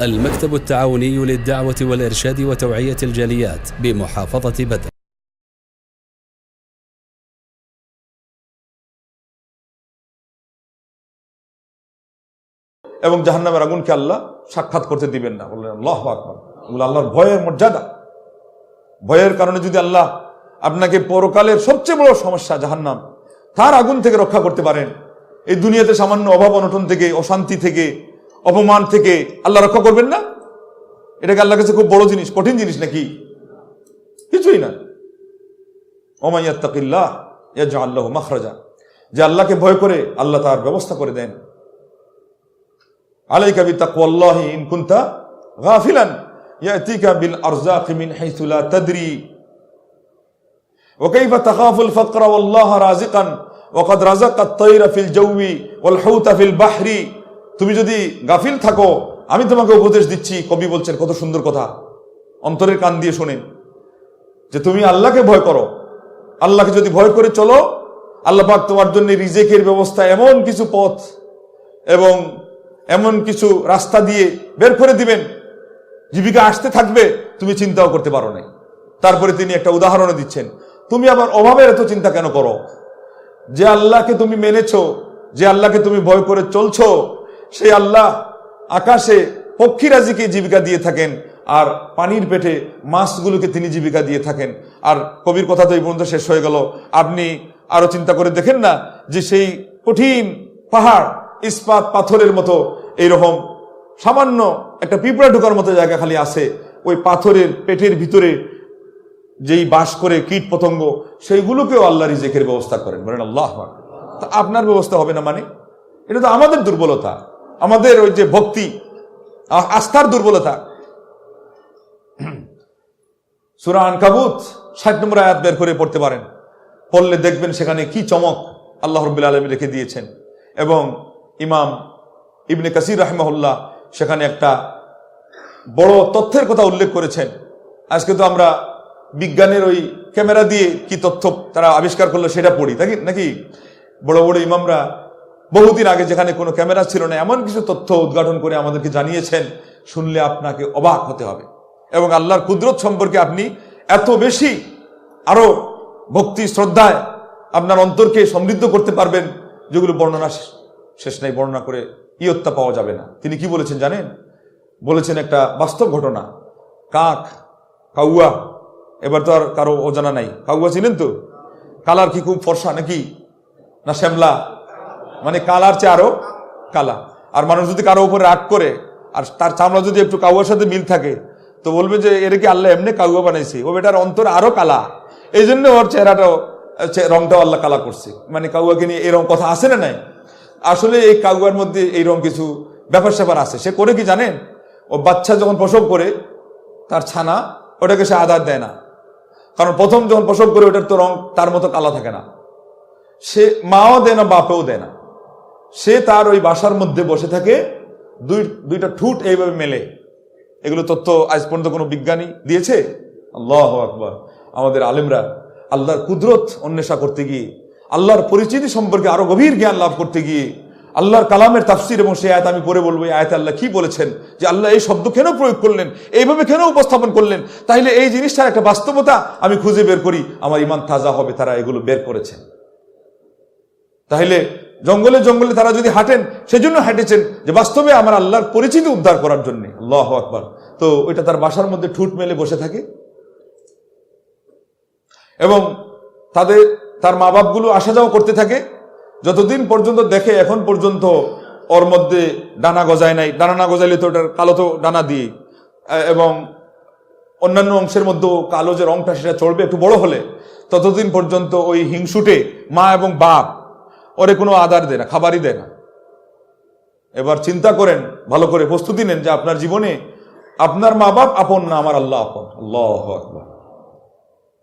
المكتب التعاوني للدعوة والإرشاد وتوعية الجاليات بمحافظة بدر। এবং জাহান্নামের আগুনকে আল্লাহ সাক্ষাৎ করতে দিবেন না। বললেন আল্লাহু আকবার। এগুলো আল্লাহর ভয়ের মর্যাদা। ভয়ের কারণে যদি আল্লাহ আপনাকে পরকালের সবচেয়ে বড় সমস্যা জাহান্নাম, তার আগুন থেকে রক্ষা করতে পারেন, এই দুনিয়াতে সামান্য অভাব অনটন থেকে, অশান্তি থেকে, অপমান থেকে আল্লাহ রক্ষা করবেন না? এটাকে আল্লাহর কাছে খুব বড় জিনিস, কঠিন জিনিস নাকি? কিছুই না। ওয়া মান ইয়াত্তাকিল্লাহ ইয়াজআল লাহু মাখরাজা, যে আল্লাহকে ভয় করে আল্লাহ তার ব্যবস্থা করে দেন। আলাইকা বিতাকওয়াল্লাহি ইন কুনতা গাফিলান ইয়াতিকা বিল আরযাকি মিন হাইসু লা তাদরি ওয়া কাইফা তাখাফুল ফাকরা ওয়াল্লাহু রাযিকান ওয়া ক্বাদ রাযাকাত তায়রা ফিল জাওয়ি ওয়াল হুতা ফিল বাহরি। তুমি যদি গাফিল থাকো, আমি তোমাকে উপদেশ দিচ্ছি। কবি বলছেন কত সুন্দর কথা, অন্তরের কান দিয়ে শোনেন, যে তুমি আল্লাহকে ভয় করো। আল্লাহকে যদি ভয় করে চলো, আল্লাহ পাক তোমার জন্য রিজিকের ব্যবস্থা, এমন কিছু পথ এবং এমন কিছু রাস্তা দিয়ে বের করে দিবেন, জীবিকা আসতে থাকবে, তুমি চিন্তাও করতে পারো না। তারপরে তিনি একটা উদাহরণ দিচ্ছেন, তুমি আবার অভাবের এত চিন্তা কেন করো? যে আল্লাহকে তুমি মেনেছো, যে আল্লাহকে তুমি ভয় করে চলছো, সেই আল্লাহ আকাশে পক্ষীরাজিকে জীবিকা দিয়ে থাকেন, আর পানির পেটে মাছগুলোকে তিনি জীবিকা দিয়ে থাকেন। আর কবির কথা তো এই পর্যন্ত শেষ হয়ে গেল। আপনি আরো চিন্তা করে দেখেন না, যে সেই কঠিন পাহাড়, ইস্পাত পাথরের মতো এইরকম সামান্য একটা পিঁপড়া ঢোকার মতো জায়গা খালি আছে, ওই পাথরের পেটের ভিতরে যেই বাস করে কীট পতঙ্গ, সেইগুলোকেও আল্লাহ রিজিকের ব্যবস্থা করেন। বলেন আল্লাহ। তা আপনার ব্যবস্থা হবে না মানে? এটা তো আমাদের দুর্বলতা, আমাদের ওই যে ভক্তি আস্থার দুর্বলতা। সূরা আনকাবুত ৬০ নম্বর আয়াত বের করে পড়তে পারেন, পড়লে দেখবেন সেখানে কি চমক আল্লাহ রাব্বুল আলামিন রেখে দিয়েছেন। এবং ইমাম ইবনে কাসির রাহিমাহুল্লাহ সেখানে একটা বড় তথ্যের কথা উল্লেখ করেছেন। আজকে তো আমরা বিজ্ঞানের ওই ক্যামেরা দিয়ে কি তথ্য তারা আবিষ্কার করলো সেটা পড়ি, তাই নাকি? বড় বড় ইমামরা বহুদিন আগে, যেখানে কোনো ক্যামেরা ছিল না, এমন কিছু তথ্য উদ্ঘাটন করে আমাদেরকে জানিয়েছেন, শুনলে আপনাকে অবাক হতে হবে। এবং আল্লাহর কুদরত সম্পর্কে আপনি এত বেশি আরো ভক্তি শ্রদ্ধায় আপনার অন্তরকে সমৃদ্ধ করতে পারবেন, যেগুলো বর্ণনা শেষ নাই, বর্ণনা করে ইয়ত্তা পাওয়া যাবে না। তিনি কি বলেছেন জানেন? বলেছেন একটা বাস্তব ঘটনা। কাউয়া, এবার তো আর কারো অজানা নাই, কাউয়া চিনেন তো? কালার কি খুব ফর্সা নাকি, না শ্যামলা? মানে কালার চেয়ে আরো কালা। আর মানুষ যদি কারো উপরে রাগ করে, আর তার চামড়া যদি একটু কাউয়ার সাথে মিল থাকে, তো বলবে যে এর কি আল্লাহ এমনি কাউয়া বানাইছে, ও বেটার অন্তর আরো কালা, এই জন্য ওর চেহারাটাও, রংটাও আল্লাহ কালা করছে। মানে কাউয়াকে নিয়ে এরকম কথা আছে না নাই? আসলে এই কাউয়ার মধ্যে এইরকম কিছু ব্যাপার স্যাপার আছে। সে করে কি জানেন? ও বাচ্চা যখন প্রসব করে, তার ছানা, ওটাকে সে আদার দেয় না। কারণ প্রথম যখন প্রসব করে, ওটার তো রং তার মতো কালা থাকে না। সে মাও দেয় না, বাপেও দেয় না। সে তার ওই বাসার মধ্যে বসে থাকে, দুইটা ঠুট এইভাবে মেলে। এগুলো তথ্য আজ পর্যন্ত কোনো বিজ্ঞানী দিয়েছে? আল্লাহু আকবার। আমাদের আলেমরা আল্লাহর কুদরত অন্বেষা করতে গিয়ে, আল্লাহর পরিচিতি সম্পর্কে আরো গভীর জ্ঞান লাভ করতে গিয়ে, আল্লাহর কালামের তাফসির, এবং সেই আয়াত আমি পরে বলবো, এই আয়াতে আল্লাহ কি বলেছেন, যে আল্লাহ এই শব্দ কেন প্রয়োগ করলেন, এইভাবে কেন উপস্থাপন করলেন, তাইলে এই জিনিসটার একটা বাস্তবতা আমি খুঁজে বের করি, আমার ইমান তাজা হবে। তারা এগুলো বের করেছেন। তাহলে জঙ্গলে জঙ্গলে তারা যদি হাঁটেন, সেজন্য হাঁটেছেন যে বাস্তবে আমার আল্লাহর পরিচিতি উদ্ধার করার জন্য। আল্লাহু আকবার। তো ওইটা তার বাসার মধ্যে ঠুট মেলে বসে থাকে, এবং তার মা বাপগুলো আসা যাওয়া করতে থাকে, যতদিন পর্যন্ত দেখে এখন পর্যন্ত ওর মধ্যে ডানা গজায় নাই। ডানা না গজাইলে তো ওটার কালো তো ডানা দিয়ে, এবং অন্যান্য অংশের মধ্যেও কালো যে রংটা, সেটা চড়বে একটু বড় হলে। ততদিন পর্যন্ত ওই হিংসুটে মা এবং বাপ ওরে কোনো আদার দেয় না, খাবারই দেয় না। এবার চিন্তা করেন, ভালো করে প্রস্তুতি নেন, যে আপনার জীবনে আপনার মা বাপ আপন না, আমার আল্লাহ আপন। আল্লাহু আকবার।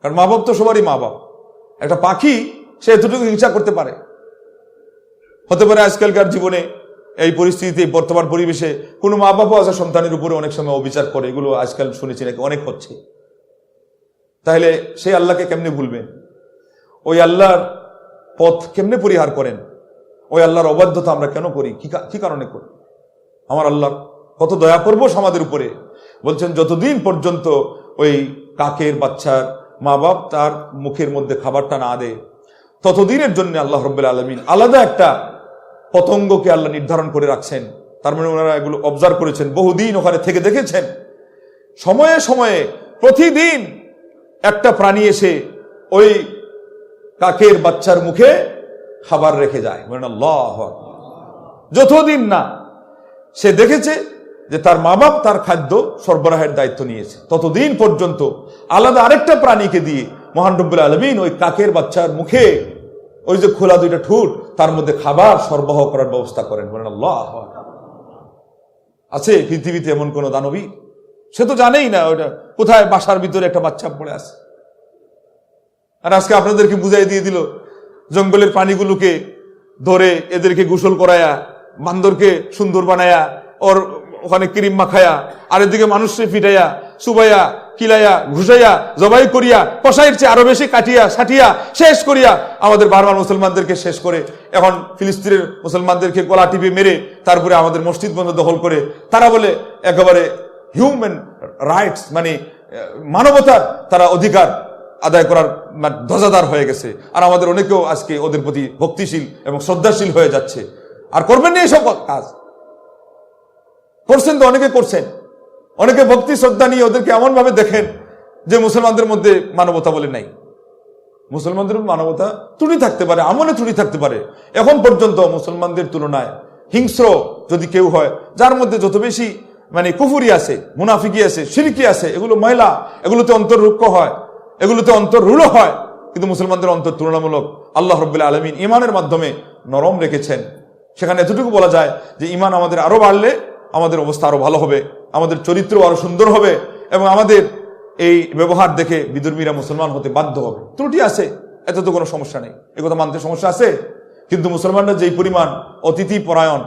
কারণ মা বাপ তো সবারই মা বাপ। একটা পাখি সে এতটুকু হিংসা করতে পারে। হতে পারে আজকালকার জীবনে এই পরিস্থিতিতে, বর্তমান পরিবেশে, কোনো মা বাপও আছে সন্তানের উপরে অনেক সময় অবিচার করে। এগুলো আজকাল শুনেছি নাকি অনেক হচ্ছে। তাহলে সেই আল্লাহকে কেমনে ভুলবেন? ওই আল্লাহর পথ কেমনে পরিহার করেন? ওই আল্লাহর অবাধ্যতা আমরা কেন করি? কি কারণে করি? আমার আল্লাহর কত দয়া পরবশ আমাদের উপরে। বলছেন যতদিন পর্যন্ত ওই কাকের বাচ্চার মা বাপ তার মুখের মধ্যে খাবারটা না দেয়, ততদিনের জন্য আল্লাহ রাব্বুল আলামিন আলাদা একটা পতঙ্গকে আল্লাহ নির্ধারণ করে রাখছেন। তার মানে ওনারা এগুলো অবজার্ভ করেছেন, বহুদিন ওখানে থেকে দেখেছেন। সময়ে সময়ে প্রতিদিন একটা প্রাণী এসে ওই কাকের বাচ্চার মুখে খাবার রেখে যায়। বলেন আল্লাহু আকবার। যতদিন না সে দেখেছে যে তার মা বাপ তার খাদ্য সরবরাহের দায়িত্ব নিয়েছে, ততদিন পর্যন্ত আলাদা আরেকটা প্রাণীকে দিয়ে মহান রব্বুল আলামিন ওই কাকের বাচ্চার মুখে ওই যে খোলা দুইটা ঠোঁট, তার মধ্যে খাবার সরবরাহ করার ব্যবস্থা করেন। বলেন আল্লাহু আকবার। আছে পৃথিবীতে এমন কোন দানবী? সে তো জানেই না ওটা কোথায় বাসার ভিতরে একটা বাচ্চা পড়ে আছে। আর আজকে আপনাদেরকে বুঝাই দিয়ে দিল, জঙ্গলের প্রাণীগুলোকে ধরে এদেরকে গোসল করায়া, বান্দরকে সুন্দর বানায়া, ওর ওখানে ক্রিম মাখায়া, আর এদিকে মানুষকে ফিটাইয়া, সুবাইয়া, কিলাইয়া, ঘুষাইয়া, জবাই করিয়া, কসাইয়ের চেয়ে আরো বেশি কাটিয়া সাটিয়া শেষ করিয়া আমাদের বারবার মুসলমানদেরকে শেষ করে, এখন ফিলিস্তিনের মুসলমানদেরকে গলা টিপে মেরে তারপরে আমাদের মসজিদ বন্ধ দখল করে, তারা বলে একেবারে হিউম্যান রাইটস, মানে মানবতার তারা অধিকার আদায় করার ধ্বজাদার হয়ে গেছে। আর আমাদের অনেকেও আজকে ওদের প্রতি ভক্তিশীল এবং শ্রদ্ধাশীল হয়ে যাচ্ছে। আর করবেন না এইসব কাজ, করছেন তো অনেকে করছেন, অনেকে ভক্তি শ্রদ্ধা নিয়ে ওদেরকে এমন ভাবে দেখেন যে মুসলমানদের মধ্যে মানবতা বলে নাই। মুসলমানদের মানবতা ত্রুটি থাকতে পারে, আমলে ত্রুটি থাকতে পারে। এখন পর্যন্ত মুসলমানদের তুলনায় হিংস্র যদি কেউ হয়, যার মধ্যে যত বেশি মানে কুফুরি আছে, মুনাফিকি আছে, শিরকি আছে, এগুলো ময়লা, এগুলোতে অন্তর্রুক্ষ হয়, এগুলোতে অন্তর্রূঢ় হয়। কিন্তু মুসলমানদের অন্তর তুলনামূলক আল্লাহ রাব্বুল আলামিন ঈমানের মাধ্যমে নরম রেখেছেন। সেখানে এতটুকু বলা যায় যে ঈমান আমাদের আরো বাড়লে আমাদের অবস্থা আরো ভালো হবে, আমাদের চরিত্র আরো সুন্দর হবে, এবং আমাদের এই ব্যবহার দেখে বিধর্মীরা মুসলমান হতে বাধ্য হবে। ত্রুটি আছে, এত তো কোনো সমস্যা নেই, একথা মানতে সমস্যা আছে। কিন্তু মুসলমানরা যেই পরিমাণ অতিথি পরায়ণ,